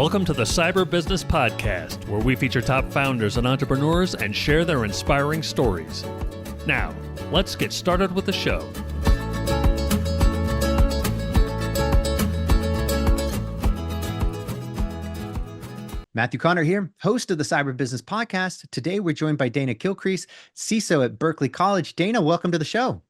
Welcome to the Cyber Business Podcast, where we feature top founders and entrepreneurs and share their inspiring stories. Now, let's get started with the show. Matthew Connor here, host of the Cyber Business Podcast. Today, we're joined by Dana Kilcrease, CISO at Berkeley College. Dana, welcome to the show.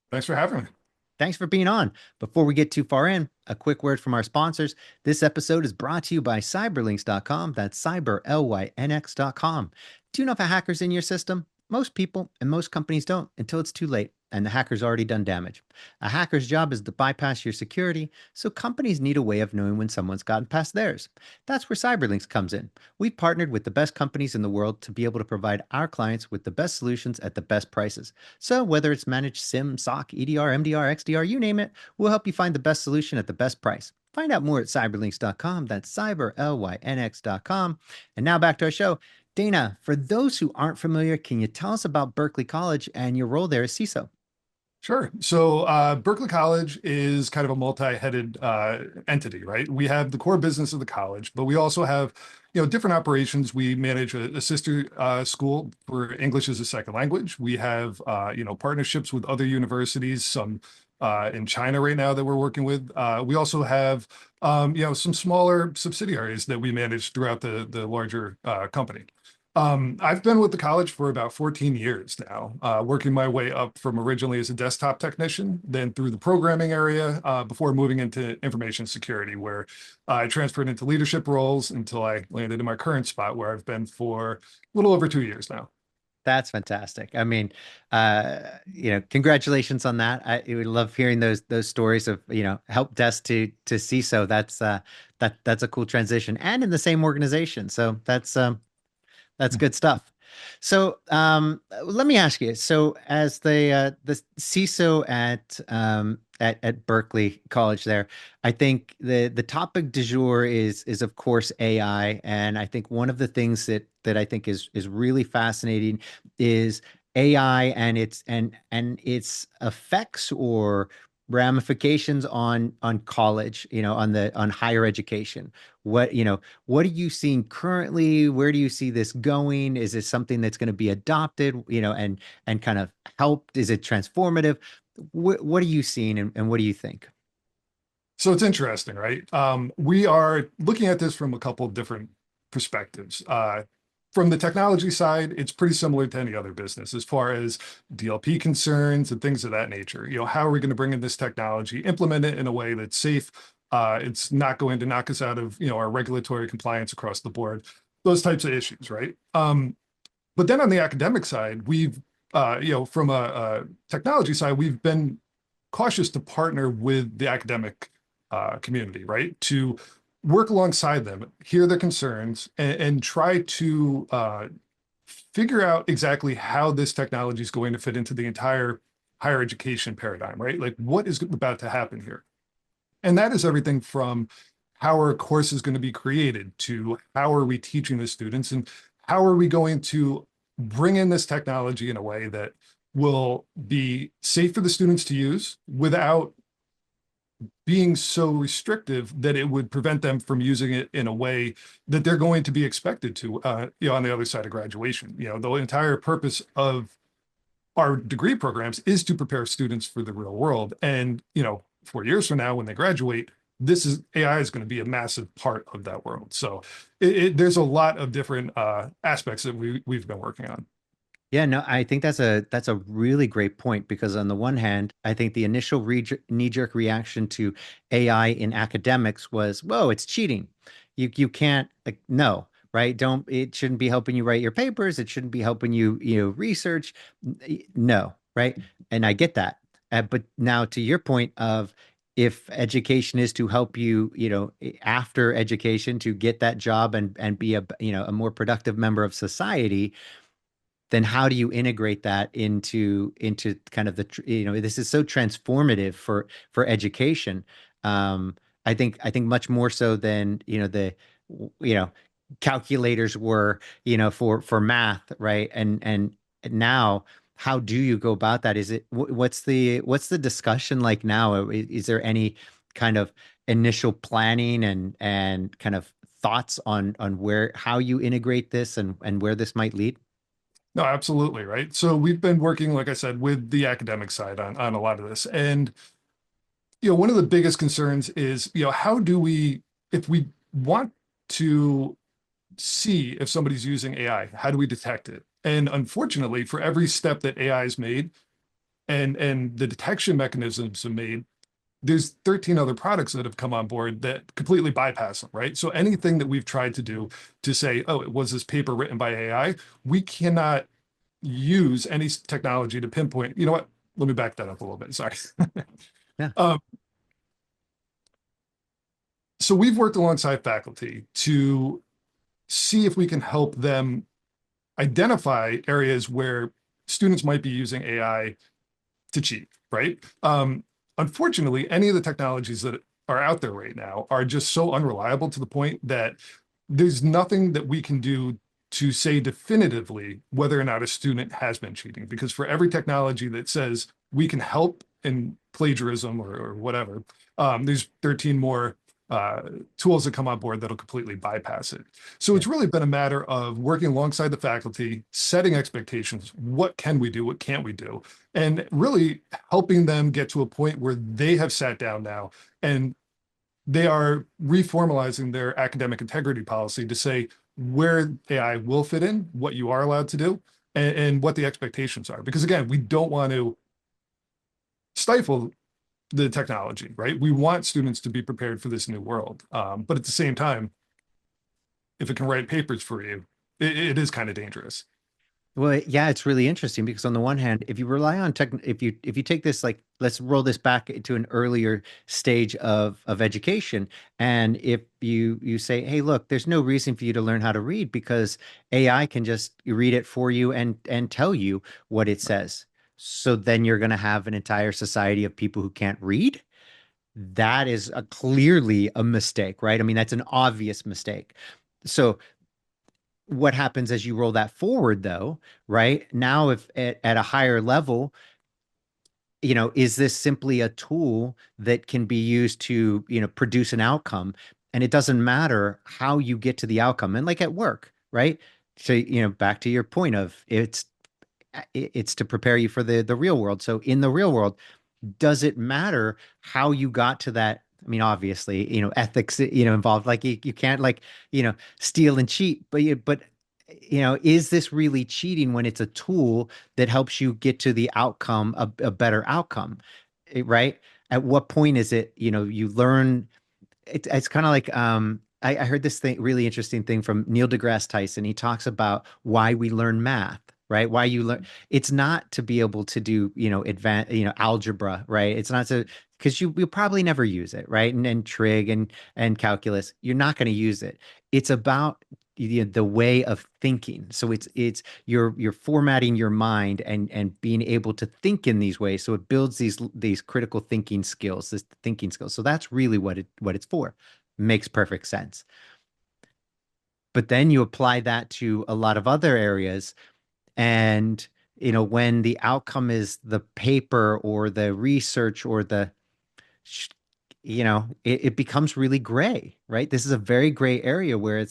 Thanks for having me. Thanks for being on. Before we get too far in, a quick word from our sponsors. This episode is brought to you by cyberlinks.com. That's cyberlynx.com. Do you know if a hacker's in your system? Most people and most companies don't until it's too late and the hacker's already done damage. A hacker's job is to bypass your security, so companies need a way of knowing when someone's gotten past theirs. That's where Cyberlinks comes in. We've partnered with the best companies in the world to be able to provide our clients with the best solutions at the best prices. So whether it's managed SIEM, SOC, EDR, MDR, XDR, you name it, we'll help you find the best solution at the best price. Find out more at cyberlinks.com. That's cyberlynx.com. And now back to our show. Dana, for those who aren't familiar, can you tell us about Berkeley College and your role there as CISO? Sure. So Berkeley College is kind of a multi-headed entity, right? We have the core business of the college, but we also have, different operations. We manage a sister school for English as a second language. We have, partnerships with other universities, some in China right now that we're working with. We also have, some smaller subsidiaries that we manage throughout the larger company. I've been with the college for about 14 years now, working my way up from originally as a desktop technician, then through the programming area, before moving into information security, where I transferred into leadership roles until I landed in my current spot, where I've been for a little over 2 years now. That's fantastic. I mean, congratulations on that. I would love hearing those stories of, help desk to CISO. That's a cool transition, and in the same organization. So that's good stuff. So let me ask you. So as the CISO at Berkeley College, there, I think the topic du jour is of course AI, and I think one of the things that I think is really fascinating is AI and its effects or ramifications on college, on higher education. What are you seeing currently? Where do you see this going? Is this something that's going to be adopted, and kind of helped? Is it transformative? What are you seeing, and what do you think? So it's interesting, right? We are looking at this from a couple of different perspectives. From the technology side, it's pretty similar to any other business as far as DLP concerns and things of that nature. How are we going to bring in this technology, implement it in a way that's safe? It's not going to knock us out of, our regulatory compliance across the board, those types of issues, right? But then on the academic side, we've, from a technology side, we've been cautious to partner with the academic community, right? To work alongside them, hear their concerns, and try to figure out exactly how this technology is going to fit into the entire higher education paradigm, right? Like, what is about to happen here? And that is everything from how are courses going to be created to how are we teaching the students, and how are we going to bring in this technology in a way that will be safe for the students to use without being so restrictive that it would prevent them from using it in a way that they're going to be expected to, on the other side of graduation. The entire purpose of our degree programs is to prepare students for the real world. And, 4 years from now, when they graduate, AI is going to be a massive part of that world. So there's a lot of different aspects that we've been working on. Yeah, no, I think that's a really great point, because on the one hand, I think the initial knee-jerk reaction to AI in academics was, whoa, it's cheating. You can't, no, right? It shouldn't be helping you write your papers. It shouldn't be helping you, research. No, right? And I get that. But now to your point of, if education is to help you, after education to get that job and be a more productive member of society, then how do you integrate that into kind of this is so transformative for education. I think much more so than, calculators were, for math, right? And now, how do you go about that? What's the discussion like now? Is there any kind of initial planning and kind of thoughts on where how you integrate this and where this might lead? No, absolutely, right. So we've been working, like I said, with the academic side on a lot of this. And, one of the biggest concerns is, how do we, if we want to see if somebody's using AI, how do we detect it? And unfortunately, for every step that AI is made and the detection mechanisms are made, there's 13 other products that have come on board that completely bypass them, right? So anything that we've tried to do to say, oh, it was this paper written by AI, we cannot use any technology to pinpoint. You know what? Let me back that up a little bit. Sorry. Yeah. So we've worked alongside faculty to see if we can help them identify areas where students might be using AI to cheat, right? Unfortunately, any of the technologies that are out there right now are just so unreliable to the point that there's nothing that we can do to say definitively whether or not a student has been cheating. Because for every technology that says we can help in plagiarism or whatever, there's 13 more tools that come on board that'll completely bypass it. So it's really been a matter of working alongside the faculty, setting expectations. What can we do? What can't we do? And really helping them get to a point where they have sat down now and they are reformalizing their academic integrity policy to say where AI will fit in, what you are allowed to do, and what the expectations are. Because again, we don't want to stifle the technology, right? We want students to be prepared for this new world. But at the same time, if it can write papers for you, it is kind of dangerous. Well, yeah, it's really interesting because on the one hand, if you rely on tech, if you take this like let's roll this back to an earlier stage of education, and if you say, hey, look, there's no reason for you to learn how to read because AI can just read it for you and tell you what it says. So then you're going to have an entire society of people who can't read. That is clearly a mistake, right? I mean, that's an obvious mistake. So what happens as you roll that forward though, right? Now, if at a higher level, is this simply a tool that can be used to, produce an outcome? And it doesn't matter how you get to the outcome. And like at work, right? So, back to your point of it's to prepare you for the real world. So in the real world, does it matter how you got to that? I mean, obviously, ethics, involved. Like you can't like, steal and cheat, but is this really cheating when it's a tool that helps you get to the outcome, a better outcome, right? At what point is it, you learn? It's kind of like I heard this thing, really interesting thing from Neil deGrasse Tyson. He talks about why we learn math, right? Why you learn. It's not to be able to do, advanced, algebra, right? It's not to because you'll probably never use it, right? And trig and calculus, you're not going to use it. It's about the way of thinking. So you're formatting your mind and being able to think in these ways. So it builds these critical thinking skills, this thinking skills. So that's really what it's for. Makes perfect sense. But then you apply that to a lot of other areas, and when the outcome is the paper or the research or it becomes really gray, right? This is a very gray area where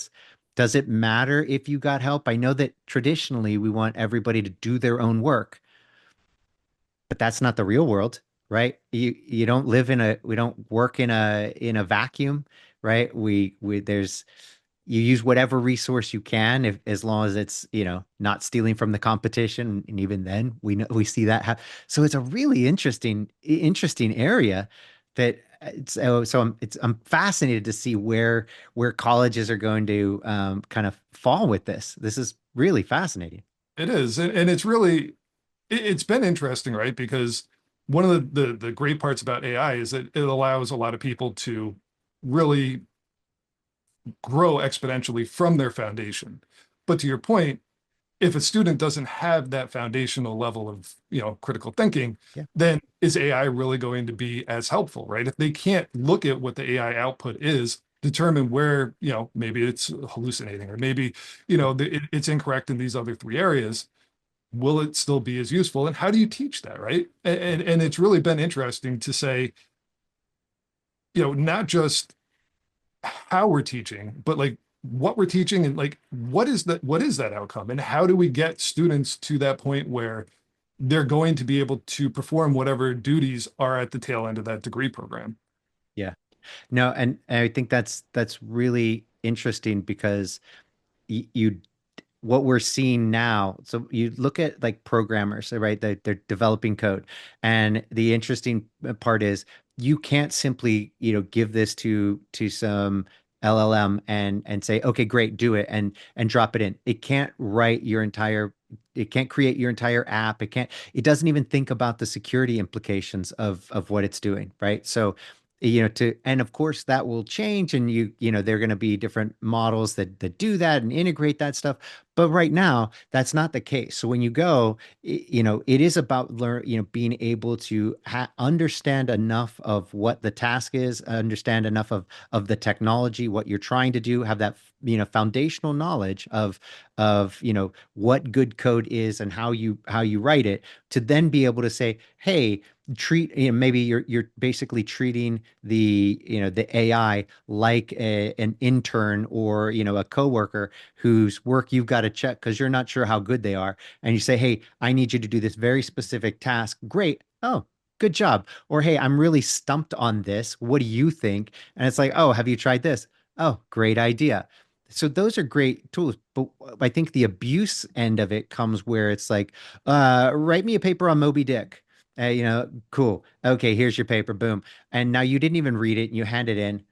does it matter if you got help? I know that traditionally we want everybody to do their own work, but that's not the real world, right? You don't live we don't work in a vacuum, right? There's you use whatever resource you can as long as it's not stealing from the competition, and even then we see that so it's a really interesting area that I'm fascinated to see where colleges are going to kind of fall with this is really fascinating. It is. And it's really, it's been interesting, right? Because one of the great parts about AI is that it allows a lot of people to really grow exponentially from their foundation. But to your point, if a student doesn't have that foundational level of critical thinking, Yeah. then is AI really going to be as helpful, right? If they can't look at what the AI output is, determine where maybe it's hallucinating or maybe it's incorrect in these other three areas, will it still be as useful? And how do you teach that, right? And it's really been interesting to say, not just how we're teaching, but like what we're teaching and like what is that outcome and how do we get students to that point where they're going to be able to perform whatever duties are at the tail end of that degree program. Yeah. No, and I think that's really interesting because you what we're seeing now. So you look at like programmers, right? They're developing code, and the interesting part is you can't simply, give this to some LLM and say, okay, great, do it, and drop it in. It can't write your entire. It can't create your entire app. It doesn't even think about the security implications of what it's doing, right? So, and of course that will change, and there are going to be different models that do that and integrate that stuff. But right now, that's not the case. So when you go, it is about being able to understand enough of what the task is, understand enough of the technology, what you're trying to do, have that, foundational knowledge of what good code is and how you write it, to then be able to say, hey, maybe you're basically treating the AI like an intern, or a coworker whose work you've got to check because you're not sure how good they are. And you say, hey, I need you to do this very specific task. Great. Oh, good job. Or, hey, I'm really stumped on this. What do you think? And it's like, oh, have you tried this? Oh, great idea. So those are great tools. But I think the abuse end of it comes where it's like, write me a paper on Moby Dick. Cool. Okay, here's your paper. Boom. And now you didn't even read it and you hand it in.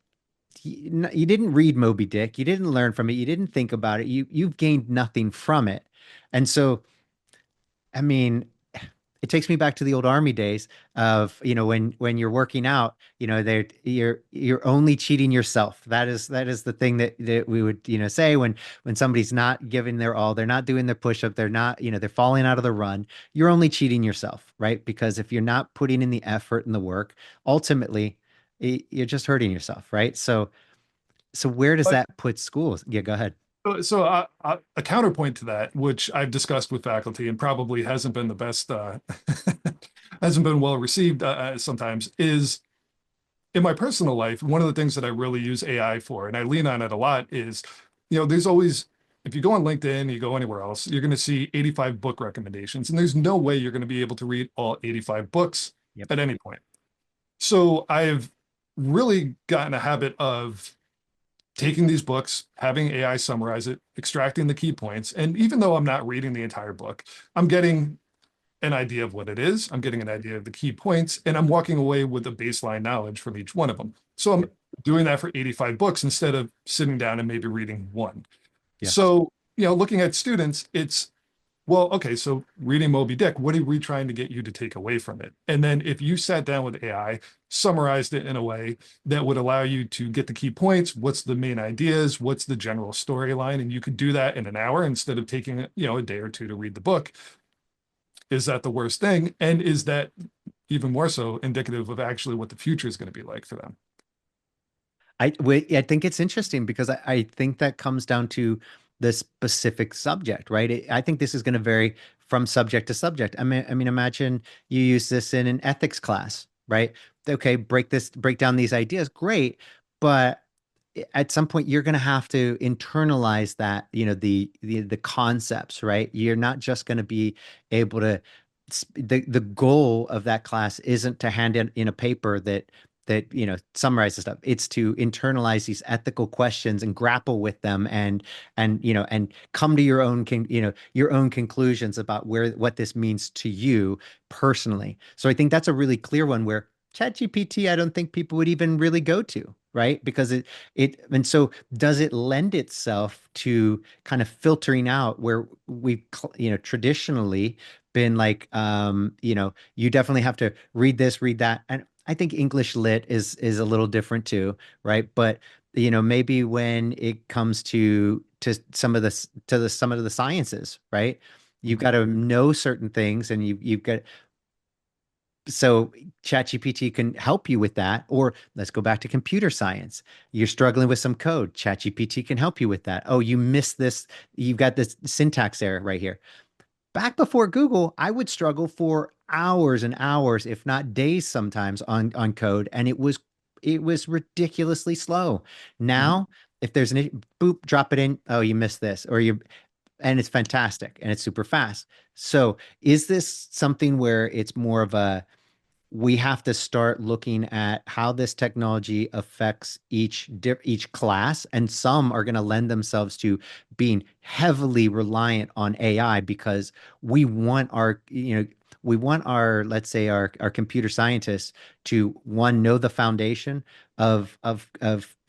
You didn't read Moby Dick. You didn't learn from it. You didn't think about it. You've gained nothing from it. And so, I mean, it takes me back to the old army days of, when you're working out, you're only cheating yourself. That is the thing that we would, say when somebody's not giving their all, they're not doing their push-up, they're not, they're falling out of the run. You're only cheating yourself, right? Because if you're not putting in the effort and the work, ultimately you're just hurting yourself, right? So where does But that put schools? Yeah, go ahead. a counterpoint to that, which I've discussed with faculty and probably hasn't been the best, hasn't been well received sometimes, is in my personal life, one of the things that I really use AI for, and I lean on it a lot, is, there's always, if you go on LinkedIn, you go anywhere else, you're going to see 85 book recommendations, and there's no way you're going to be able to read all 85 books Yep. at any point. So I've really gotten a habit of taking these books, having AI summarize it, extracting the key points. And even though I'm not reading the entire book, I'm getting an idea of what it is. I'm getting an idea of the key points, and I'm walking away with a baseline knowledge from each one of them. So I'm Yep. doing that for 85 books instead of sitting down and maybe reading one. Yeah. So, looking at students, it's, well, okay, so reading Moby Dick, what are we trying to get you to take away from it? And then if you sat down with AI, summarized it in a way that would allow you to get the key points, what's the main ideas, what's the general storyline, and you could do that in an hour instead of taking, a day or two to read the book. Is that the worst thing? And is that even more so indicative of actually what the future is going to be like for them? I think it's interesting because I think that comes down to the specific subject, right? I think this is going to vary from subject to subject. I mean, imagine you use this in an ethics class, right? Okay, break down these ideas. Great, but at some point you're going to have to internalize that, the concepts, right? You're not just going to be able to. The goal of that class isn't to hand in a paper that summarizes stuff. It's to internalize these ethical questions and grapple with them, and come to your own conclusions about what this means to you personally. So I think that's a really clear one where ChatGPT, I don't think people would even really go to, right? Because and so does it lend itself to kind of filtering out where we've traditionally been like, you definitely have to read this, read that. And I think English lit is a little different too, right? But maybe when it comes to some of the sciences, right? You've Mhm. got to know certain things, and you've got, so ChatGPT can help you with that. Or let's go back to computer science. You're struggling with some code. ChatGPT can help you with that. Oh, you missed this. You've got this syntax error right here. Back before Google, I would struggle for hours and hours, if not days sometimes, on code, and it was ridiculously slow. Mhm. Now if there's boop, drop it in. Oh, you missed this, or you and it's fantastic and it's super fast. So is this something where it's more of a we have to start looking at how this technology affects each class, and some are going to lend themselves to being heavily reliant on AI because we want our let's say our computer scientists to one know the foundation of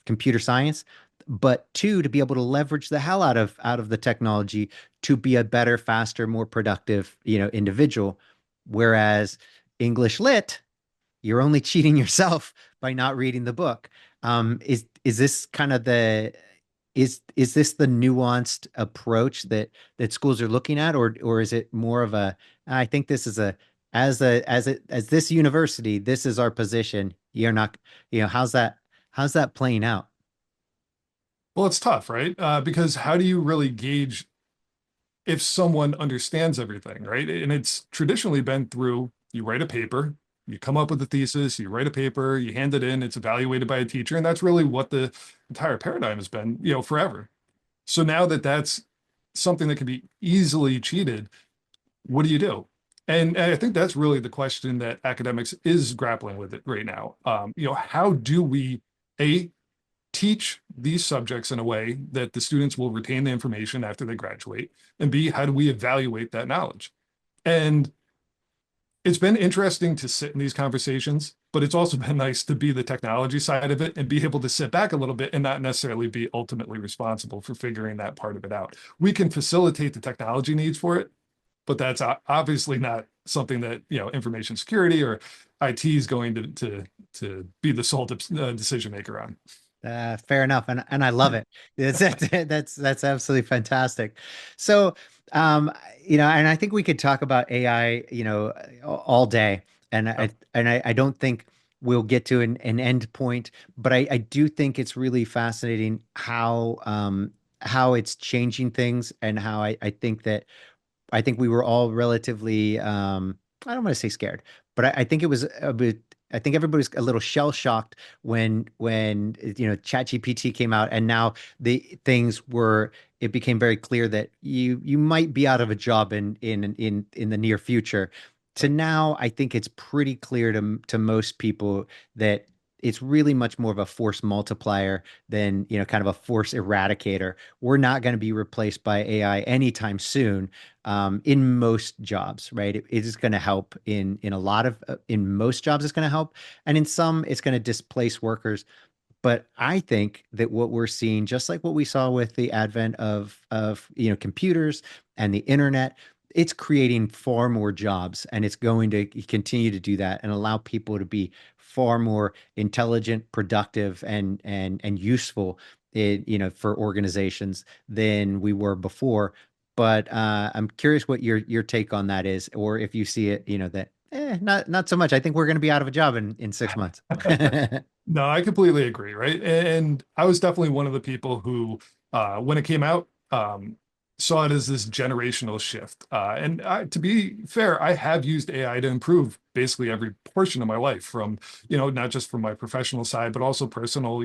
computer science, but two to be able to leverage the hell out of the technology to be a better, faster, more productive individual, whereas English lit, you're only cheating yourself by not reading the book. Is this kind of the is this the nuanced approach that schools are looking at, or is it more of a I think this is as this university, this is our position. You're not, how's that playing out? Well, it's tough, right? Because how do you really gauge if someone understands everything, right? And it's traditionally been through you write a paper, you come up with a thesis, you write a paper, you hand it in, it's evaluated by a teacher, and that's really what the entire paradigm has been, forever. So now that that's something that can be easily cheated, what do you do? And I think that's really the question that academics is grappling with it right now. How do we a teach these subjects in a way that the students will retain the information after they graduate, and B, how do we evaluate that knowledge? And it's been interesting to sit in these conversations, but it's also been nice to be the technology side of it and be able to sit back a little bit and not necessarily be ultimately responsible for figuring that part of it out. We can facilitate the technology needs for it, but that's obviously not something that information security or IT is going to be the sole decision maker on. Fair enough, and I love it. That's absolutely fantastic. So, and I think we could talk about AI, all day, and I Yep. and I don't think we'll get to an end point, but I do think it's really fascinating how it's changing things, and how I think we were all relatively, I don't want to say scared, but I think it was a bit, I think everybody's a little shell shocked when ChatGPT came out, and now it became very clear that you might be out of a job in the near future. To now, I think it's pretty clear to most people that it's really much more of a force multiplier than, kind of a force eradicator. We're not going to be replaced by AI anytime soon, in most jobs, right? It is going to help in a lot of in most jobs. It's going to help, and in some, it's going to displace workers. But I think that what we're seeing, just like what we saw with the advent of computers and the internet, it's creating far more jobs, and it's going to continue to do that and allow people to be far more intelligent, productive, and useful for organizations than we were before. But I'm curious what your take on that is, or if you see it, that not so much. I think we're going to be out of a job in 6 months. No, I completely agree, right? And I was definitely one of the people who, when it came out, saw it as this generational shift. To be fair, I have used AI to improve basically every portion of my life, from, not just from my professional side, but also personal,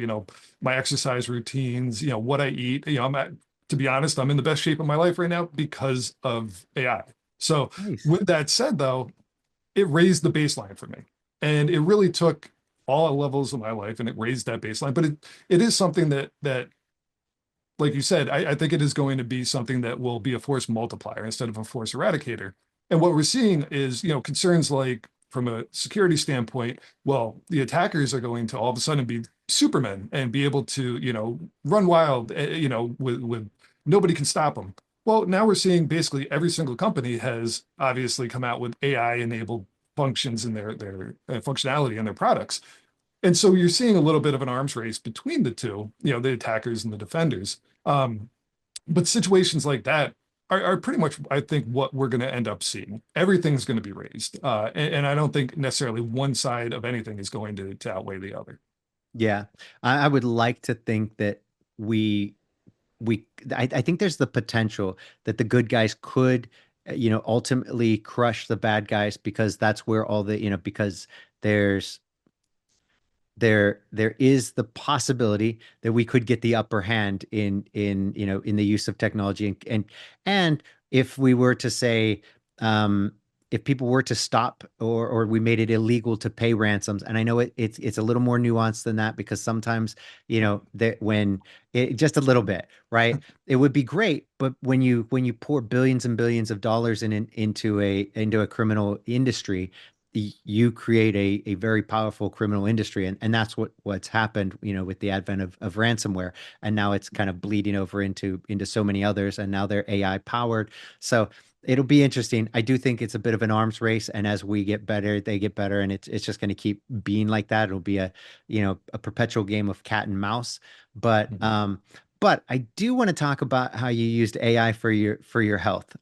my exercise routines, what I eat. To be honest, I'm in the best shape of my life right now because of AI. So Nice. with that said, though, it raised the baseline for me. And it really took all levels of my life and it raised that baseline. But it is something that, like you said, I think it is going to be something that will be a force multiplier instead of a force eradicator. And what we're seeing is, concerns like, from a security standpoint, well, the attackers are going to all of a sudden be supermen and be able to, run wild, with nobody can stop them. Well, now we're seeing basically every single company has obviously come out with AI enabled functions in their functionality in their products. And so you're seeing a little bit of an arms race between the two, the attackers and the defenders. But situations like that are pretty much, I think, what we're going to end up seeing. Everything's going to be raised. And I don't think necessarily one side of anything is going to outweigh the other. Yeah, I would like to think that we I think there's the potential that the good guys could, ultimately crush the bad guys, because that's where all the, because there's there is the possibility that we could get the upper hand in the use of technology and if we were to say if people were to stop or we made it illegal to pay ransoms, and I know it's a little more nuanced than that because sometimes that when it just a little bit, right, it would be great, but when you pour billions and billions of dollars into a criminal industry, you create a very powerful criminal industry, and that's what's happened, with the advent of ransomware, and now it's kind of bleeding over into so many others, and now they're AI powered. So it'll be interesting. I do think it's a bit of an arms race, and as we get better, they get better, and it's just going to keep being like that. It'll be a perpetual game of cat and mouse. But I do want to talk about how you used AI for your health.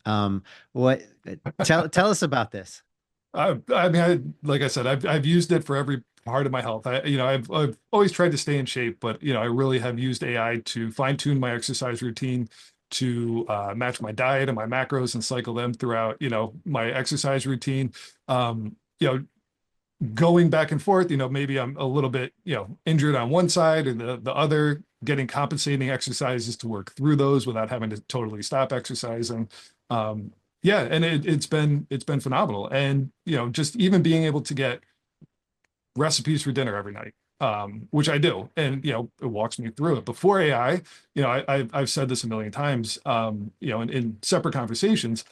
What tell us about this. I mean, like I said, I've used it for every part of my health. I've always tried to stay in shape, but I really have used AI to fine tune my exercise routine, to match my diet and my macros and cycle them throughout, my exercise routine. Going back and forth, maybe I'm a little bit, injured on one side or the other, getting compensating exercises to work through those without having to totally stop exercising. Yeah, and it's been phenomenal. And just even being able to get recipes for dinner every night, which I do, and it walks me through it. Before AI, I've said this a million times, in separate conversations,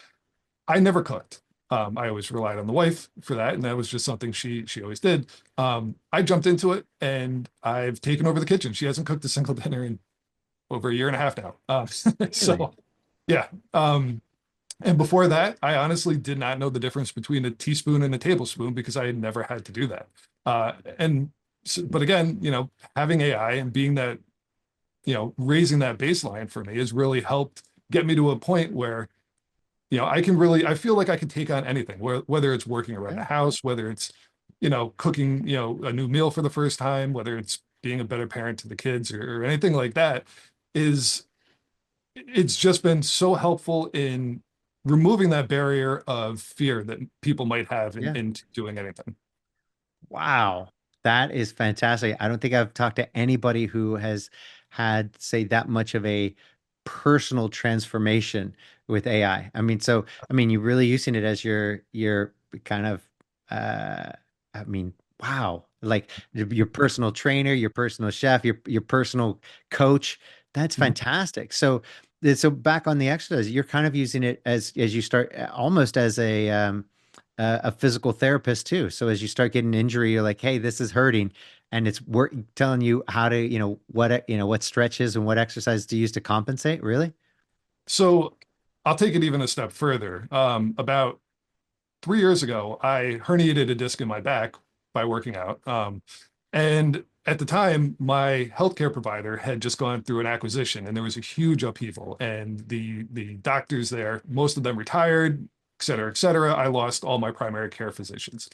I never cooked. I always relied on the wife for that, and that was just something she always did. I jumped into it, and I've taken over the kitchen. She hasn't cooked a single dinner in over a year and a half now. Really? So yeah. And before that, I honestly did not know the difference between a teaspoon and a tablespoon because I had never had to do that. But again, having AI and being that, raising that baseline for me has really helped get me to a point where, I feel like I can take on anything, whether it's working around the house, whether it's, cooking, a new meal for the first time, whether it's being a better parent to the kids or anything like that, it's just been so helpful in removing that barrier of fear that people might have Yeah. in doing anything. Wow. That is fantastic. I don't think I've talked to anybody who has had, say, that much of a personal transformation with AI. You're really using it as your kind of uh wow. Like your personal trainer, your personal chef, your personal coach. That's Mhm. fantastic. So back on the exercise, you're kind of using it as you start almost as a physical therapist too. So as you start getting an injury, you're like, hey, this is hurting, and it's telling you how to, what stretches and what exercise to use to compensate. Really? So I'll take it even a step further. About 3 years ago, I herniated a disc in my back by working out. And at the time, my healthcare provider had just gone through an acquisition, and there was a huge upheaval. And the doctors there, most of them retired, et cetera, et cetera. I lost all my primary care physicians,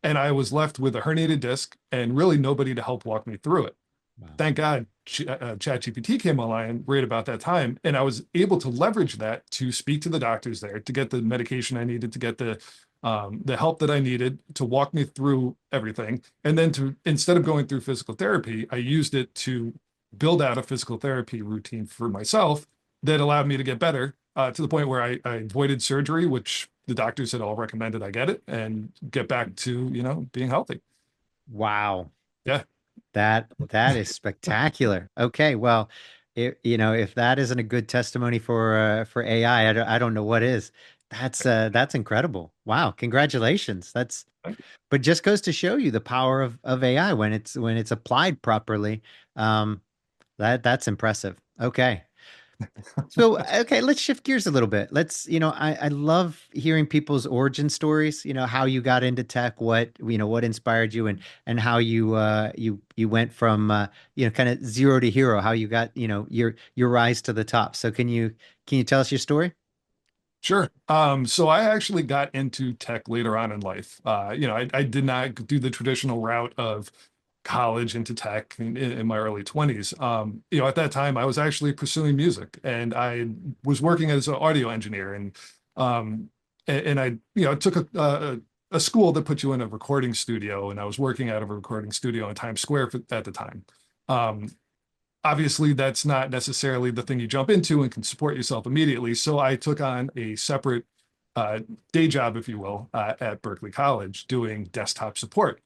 and I was left with a herniated disc and really nobody to help walk me through it. Wow. Thank God, ChatGPT came online right about that time, and I was able to leverage that to speak to the doctors there, to get the medication I needed, to get the help that I needed, to walk me through everything, and then to, instead of going through physical therapy, I used it to build out a physical therapy routine for myself that allowed me to get better, to the point where I avoided surgery, which the doctors had all recommended I get it, and get back to being healthy. Wow. Yeah. That is spectacular. Okay, well, if that isn't a good testimony for AI, I don't know what is. That's incredible. Wow, congratulations. But just goes to show you the power of AI when it's applied properly. Um, that's impressive. Okay. So, okay, let's shift gears a little bit. I love hearing people's origin stories, how you got into tech, what inspired you and how you went from, kind of zero to hero, how you got, your rise to the top. So can you tell us your story? Sure. So I actually got into tech later on in life. I did not do the traditional route of college into tech in my early 20s. At that time, I was actually pursuing music, and I was working as an audio engineer, and I took a school that put you in a recording studio, and I was working out of a recording studio in Times Square at the time. Um, Obviously, that's not necessarily the thing you jump into and can support yourself immediately. So I took on a separate uh, day job, if you will, at Berkeley College doing desktop support.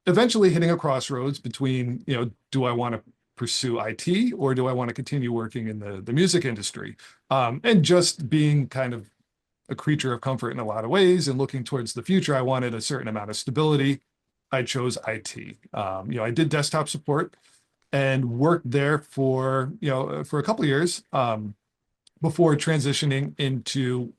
Eventually hitting a crossroads between, do I want to pursue IT or do I want to continue working in the music industry? And just being kind of a creature of comfort in a lot of ways and looking towards the future, I wanted a certain amount of stability. I chose IT. I did desktop support and worked there for a couple of years before transitioning into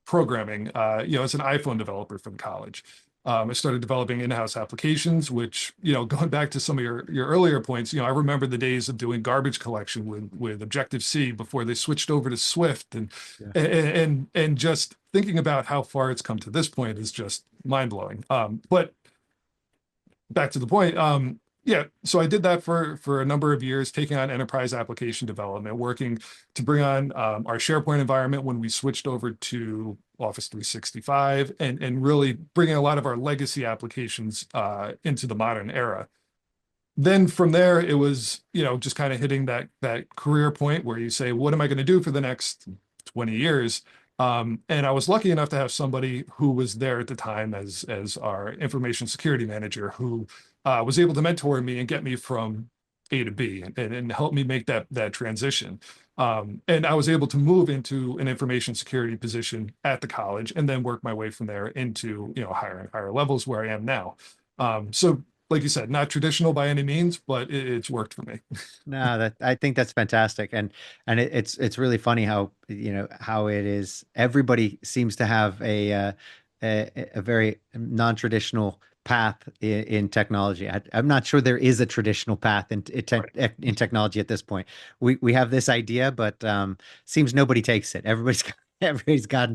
programming, as an iPhone developer from college. I started developing in-house applications, which, going back to some of your earlier points, I remember the days of doing garbage collection with Objective-C before they switched over to Swift, and Yeah. and just thinking about how far it's come to this point is just mind-blowing. But back to the point, yeah, so I did that for a number of years, taking on enterprise application development, working to bring on our SharePoint environment when we switched over to Office 365, and really bringing a lot of our legacy applications into the modern era. Then from there, it was, just kind of hitting that career point where you say, what am I going to do for the next 20 years? And I was lucky enough to have somebody who was there at the time as our information security manager, who was able to mentor me and get me from A to B, and help me make that transition. And I was able to move into an information security position at the college and then work my way from there into, higher and higher levels where I am now. So like you said, not traditional by any means, but it's worked for me. No, that I think that's fantastic, and it's really funny how how it is. Everybody seems to have a very non-traditional path in technology. I'm not sure there is a traditional path Right. in technology at this point. We have this idea, but seems nobody takes it. Everybody's got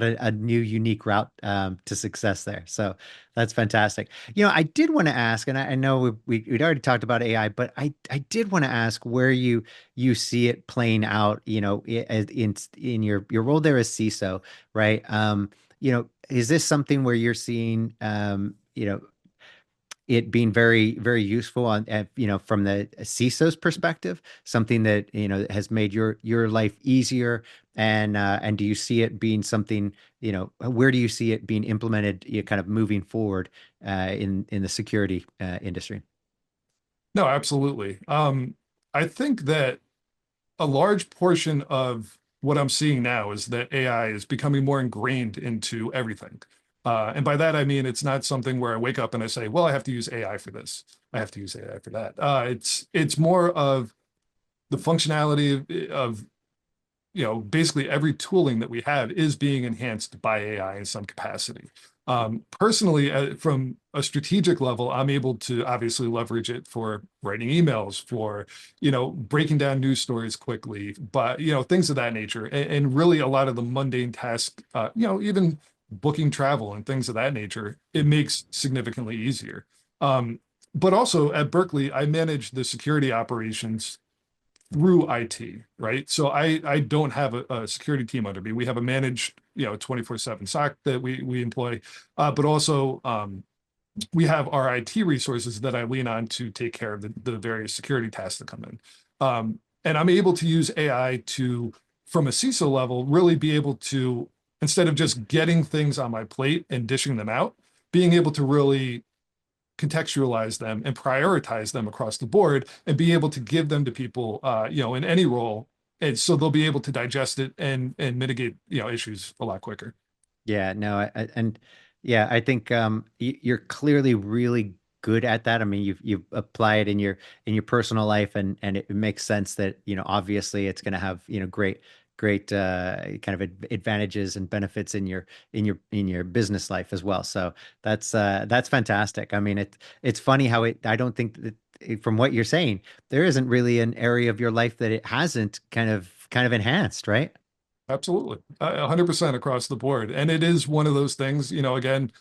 a new unique route to success there. So that's fantastic. I did want to ask, and I know we'd already talked about AI, but I did want to ask where you see it playing out, in your role there as CISO, right? Is this something where you're seeing, it being very, very useful from the CISO's perspective, something that, has made your life easier? And do you see it being something, where do you see it being implemented, kind of moving forward, in the security, industry? No, absolutely. I think that a large portion of what I'm seeing now is that AI is becoming more ingrained into everything. And by that, I mean, it's not something where I wake up and I say, well, I have to use AI for this. I have to use AI for that. It's more of the functionality of, basically every tooling that we have is being enhanced by AI in some capacity. Personally, from a strategic level, I'm able to obviously leverage it for writing emails, for, breaking down news stories quickly, but, things of that nature. And really a lot of the mundane tasks, even booking travel and things of that nature, it makes significantly easier. But also at Berkeley, I manage the security operations through IT, right? So I don't have a security team under me. We have a managed, 24/7 SOC that we employ, but also we have our IT resources that I lean on to take care of the various security tasks that come in. And I'm able to use AI to, from a CISO level, really be able to, instead of just getting things on my plate and dishing them out, being able to really contextualize them and prioritize them across the board and be able to give them to people, in any role. And so they'll be able to digest it and mitigate, issues a lot quicker. Yeah, no, and yeah, I think you're clearly really good at that. I mean, you've applied in your personal life, and it makes sense that, obviously it's going to have, great kind of advantages and benefits in your business life as well. So that's fantastic. I mean, it's funny how I don't think that, from what you're saying, there isn't really an area of your life that it hasn't kind of enhanced, right? Absolutely. 100% across the board. And it is one of those things, again,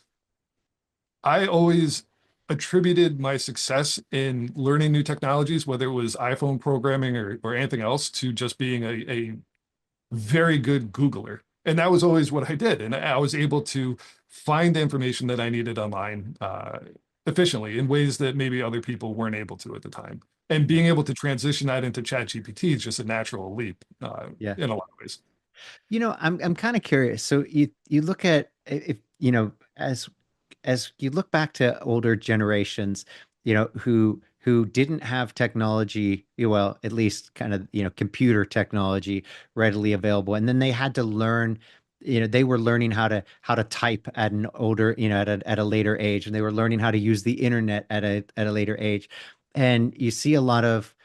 I always attributed my success in learning new technologies, whether it was iPhone programming or anything else, to just being a very good Googler. And that was always what I did. And I was able to find the information that I needed online efficiently in ways that maybe other people weren't able to at the time. And being able to transition that into ChatGPT is just a natural leap Yeah. in a lot of ways. I'm kind of curious. So you look at, if as you look back to older generations, who didn't have technology, well, at least kind of, computer technology readily available, and then they had to learn, they were learning how to type at an older, at a later age, and they were learning how to use the internet at a later age. And you see a lot of,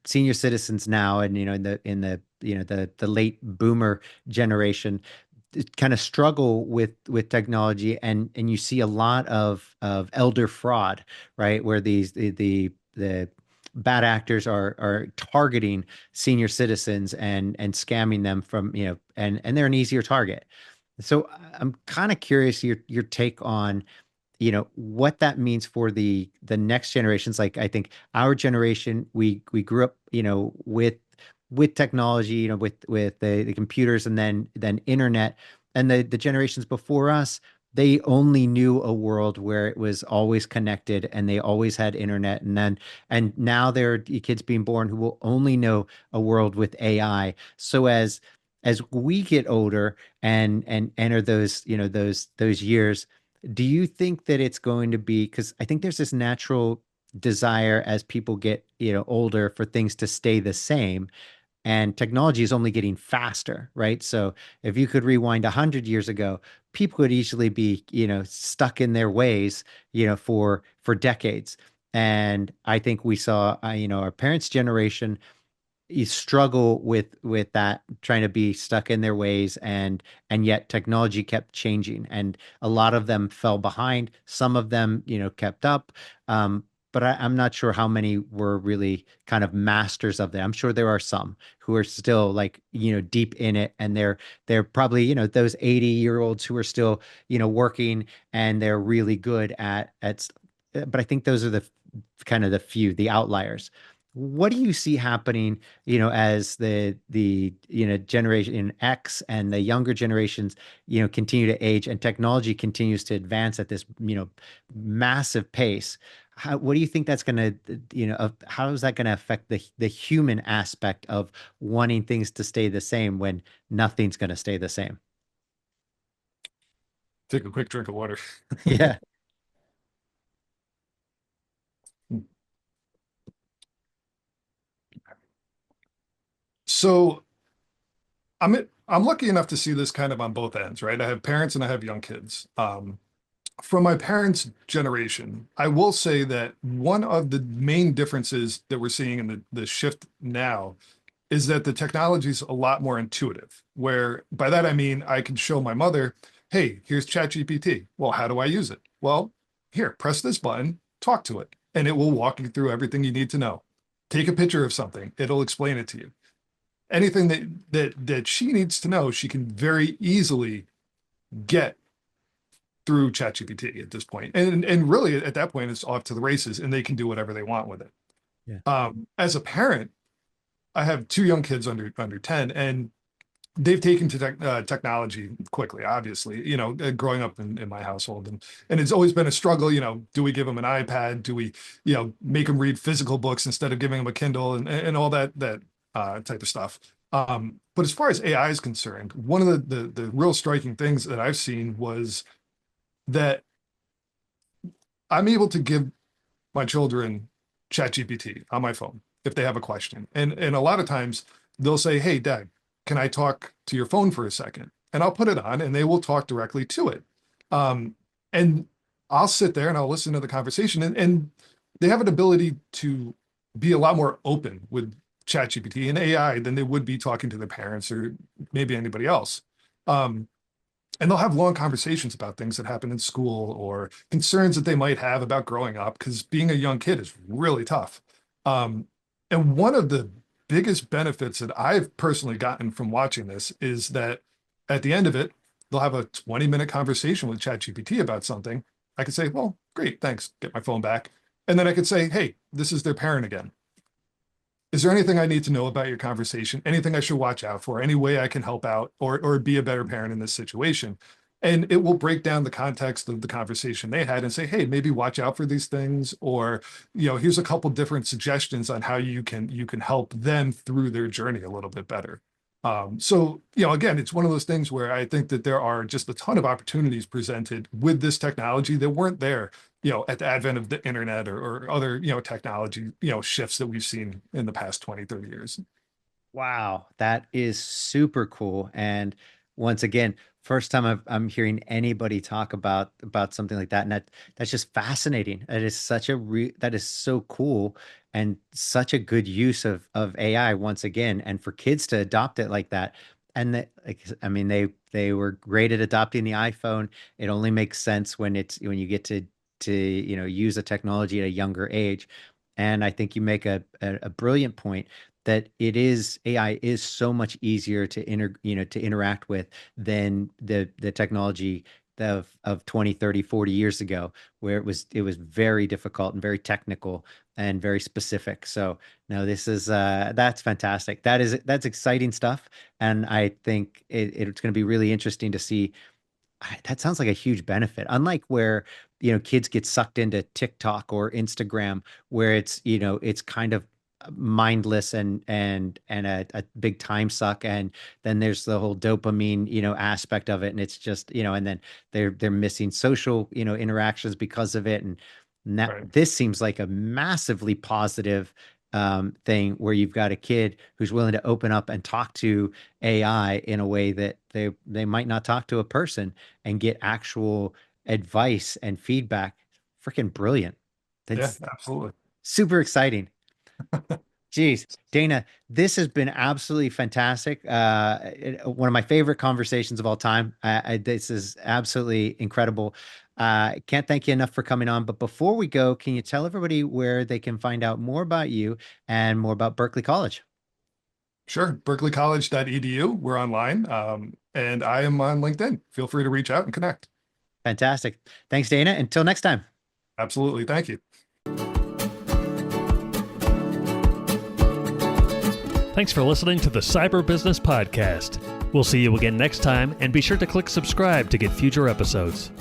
senior citizens now, and in the late boomer generation kind of struggle with technology, and you see a lot of elder fraud, right? Where the bad actors are targeting senior citizens and scamming them from, and they're an easier target. So I'm kind of curious your take on, what that means for the next generations. Like, I think our generation, we grew up, with technology, with the computers, and then internet. And the generations before us, they only knew a world where it was always connected and they always had internet. And now there are kids being born who will only know a world with AI. So as we get older and enter those, those years, do you think that it's going to be, because I think there's this natural desire as people get, older, for things to stay the same, and technology is only getting faster, right? So if you could rewind 100 years ago, people could easily be, stuck in their ways, for decades. And I think we saw, our parents' generation, you struggle with that, trying to be stuck in their ways, and yet technology kept changing, and a lot of them fell behind. Some of them, kept up. But I'm not sure how many were really kind of masters of that. I'm sure there are some who are still, like, deep in it, and they're probably, those 80-year-olds who are still, working, and they're really good but I think those are the kind of the outliers. What do you see happening, as the generation X and the younger generations, continue to age, and technology continues to advance at this, massive pace? What do you think that's going to, how is that going to affect the human aspect of wanting things to stay the same when nothing's going to stay the same? Take a quick drink of water. Yeah. So I'm lucky enough to see this kind of on both ends, right? I have parents and I have young kids. From my parents' generation, I will say that one of the main differences that we're seeing in the shift now is that the technology is a lot more intuitive, where by that I mean I can show my mother, hey, here's ChatGPT. Well, how do I use it? Well, here, press this button, talk to it, and it will walk you through everything you need to know. Take a picture of something, it'll explain it to you. Anything that she needs to know, she can very easily get through ChatGPT at this point. And really at that point, it's off to the races, and they can do whatever they want with it. Yeah. As a parent, I have two young kids under 10, and they've taken to technology quickly, obviously, growing up in my household. And it's always been a struggle, do we give them an iPad? Do we, make them read physical books instead of giving them a Kindle, and all that type of stuff. But as far as AI is concerned, one of the real striking things that I've seen was that I'm able to give my children ChatGPT on my phone if they have a question. And a lot of times they'll say, hey, Dad, can I talk to your phone for a second? And I'll put it on and they will talk directly to it. And I'll sit there and I'll listen to the conversation, and they have an ability to be a lot more open with ChatGPT and AI than they would be talking to their parents or maybe anybody else. And they'll have long conversations about things that happen in school or concerns that they might have about growing up, because being a young kid is really tough. And one of the biggest benefits that I've personally gotten from watching this is that at the end of it, they'll have a 20-minute conversation with ChatGPT about something. I could say, well, great, thanks, get my phone back. And then I could say, hey, this is their parent again. Is there anything I need to know about your conversation? Anything I should watch out for? Any way I can help out or be a better parent in this situation? And it will break down the context of the conversation they had and say, hey, maybe watch out for these things, or, here's a couple different suggestions on how you can help them through their journey a little bit better. So, again, it's one of those things where I think that there are just a ton of opportunities presented with this technology that weren't there, at the advent of the internet or other, technology, shifts that we've seen in the past 20, 30 years. Wow, that is super cool. And once again, first time I'm hearing anybody talk about something like that, and that's just fascinating. That is that is so cool, and such a good use of AI once again, and for kids to adopt it like that. And that, like, I mean, they were great at adopting the iPhone. It only makes sense when you get to use a technology at a younger age. And I think you make a brilliant point that AI is so much easier to interact with than the technology of 20, 30, 40 years ago, where it was very difficult and very technical and very specific. So no, this is that's fantastic. That's exciting stuff. And I think it's going to be really interesting to see. That sounds like a huge benefit. Unlike where, kids get sucked into TikTok or Instagram, where it's kind of mindless and a big time suck. And then there's the whole dopamine, aspect of it. And it's just, and then they're missing social, interactions because of it. And that Right. this seems like a massively positive thing, where you've got a kid who's willing to open up and talk to AI in a way that they might not talk to a person, and get actual advice and feedback. Freaking brilliant. Yeah, That's absolutely. super exciting. Geez, Dana, this has been absolutely fantastic. One of my favorite conversations of all time. This is absolutely incredible. Can't thank you enough for coming on. But before we go, can you tell everybody where they can find out more about you and more about Berkeley College? Sure. berkeleycollege.edu. We're online. And I am on LinkedIn. Feel free to reach out and connect. Fantastic. Thanks, Dana. Until next time. Absolutely. Thank you. Thanks for listening to the Cyber Business Podcast. We'll see you again next time, and be sure to click subscribe to get future episodes.